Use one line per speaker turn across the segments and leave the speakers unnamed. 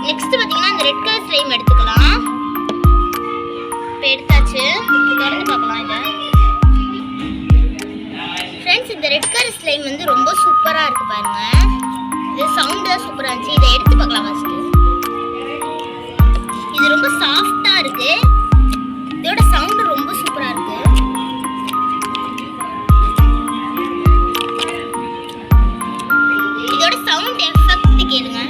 Next பாத்தீங்கன்னா இந்த red colour slime எடுத்துக்கலாம். இப்போ எடுத்தாச்சு. திறந்து பார்க்கலாம் இதை. ஃப்ரெண்ட்ஸ், இந்த ரெட் கலர் ஸ்லைம் வந்து ரொம்ப சூப்பரா இருக்கு பாருங்க. இது சவுண்ட் தான் சூப்பரா இருந்துச்சு. இதை எடுத்து பார்க்கலாம் ஃபர்ஸ்ட். இது ரொம்ப சாஃப்டா இருக்கு. இதோட சவுண்ட் ரொம்ப சூப்பரா இருக்கு. இதோட சவுண்ட் எஃபெக்ட் கேளுங்க.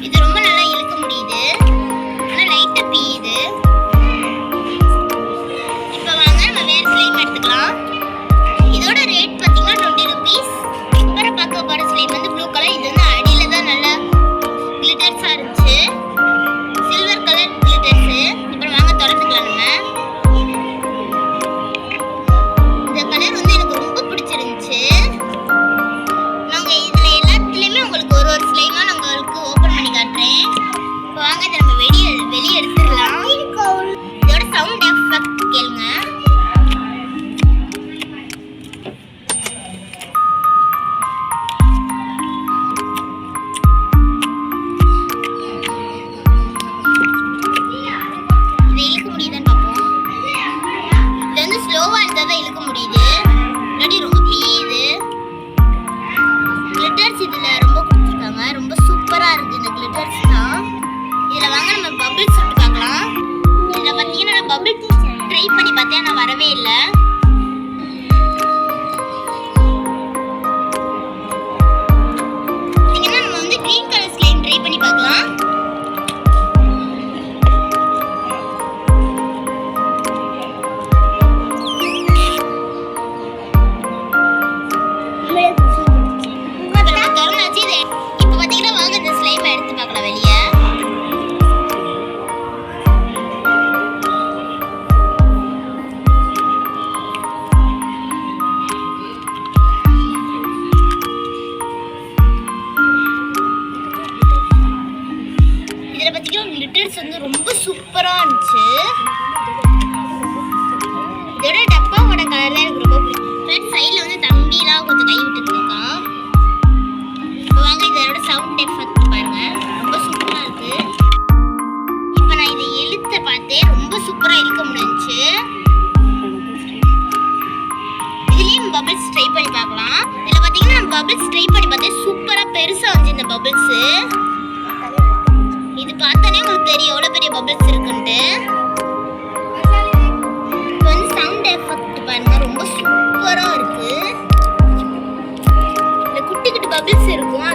இது ரொம்ப நல்லா இழுக்க முடியுது. ஆனா லைட்டா பீயுது. இப்போ வாங்க நம்ம வேற ஸ்லைம் எடுத்துக்கலாம். இதோட ரேட் பாத்தீங்கன்னா 20 rupees. இப்போ பார்க்க போற ஸ்லைம் வந்து ப்ளூ கலர். இது வந்து அடியில தான் நல்ல கிளிட்டர்ஸா இருந்துச்சு. Silver colour glitters. இப்போ வாங்க திறந்துக்கலாம் நம்ம. இந்த கலர் வந்து எனக்கு ரொம்ப பிடிச்சிருந்துச்சு. நாங்க இதுல எல்லாத்துலயுமே உங்களுக்கு ஒரு ஒரு ஸ்லைமா நான் உங்களுக்கு ஓபன் பண்ணி காட்டுறேன். இப்போ வாங்க இதை நம்ம வெளியே எடுத்துடலாம். இதோட சவுண்ட் எஃபெக்ட் கேளுங்க. ஸ்லோவா இருந்தாதான் இழுக்க முடியுது. இல்லாட்டி ரொம்ப பீயுது. கிளிட்டர்ஸ் இதுல ரொம்ப கொடுத்துருக்காங்க. ரொம்ப சூப்பரா இருக்கு இந்த கிளிட்டர்ஸ் தான். இதுல வாங்க நம்ம பபிள்ஸ் விட்டு பார்க்கலாம். இதுல பாத்தீங்கன்னா நான் பபிள்ஸ் ட்ரை பண்ணி பார்த்தேன், ஆனா வரவே இல்லை. பாத்தீங்கன்னா நம்ம வந்து கிரீன் கலர் ஸ்லைம் ட்ரை பண்ணி பார்க்கலாம். கிளிட்டர்ஸ் வந்து ரொம்ப சூப்பரா இருந்துச்சு. இதோட டப்பாவோட கலர் தான் எனக்கு ரொம்ப பிடிக்கும். சைடுல வந்து தம்பிலாம் கொஞ்சம் கை விட்டு இருக்கான். வாங்க இதோட சவுண்ட் எஃபெக்ட் பாருங்க. ரொம்ப சூப்பரா இருக்கு. இப்போ நான் இதை இழுத்த பார்த்தேன். ரொம்ப சூப்பரா இழுக்க முடிஞ்சுச்சு. இதுலயும் பபிள்ஸ் ட்ரை பண்ணி பார்க்கலாம். இதுல பாத்தீங்கன்னா நான் பபிள்ஸ் ட்ரை பண்ணி பார்த்தேன். சூப்பரா பெருசா வந்து இந்த பபிள்ஸ். இது பார்த்தானே உங்களுக்கு தெரியும் எவ்வளவு பெரிய பபிள்ஸ் இருக்குன்ட்டு. இப்போ வந்து சவுண்ட் எஃபெக்ட் பாருங்க. ரொம்ப சூப்பரா இருக்கு. இந்த குட்டி குட்டி பபிள்ஸ் இருக்கும்.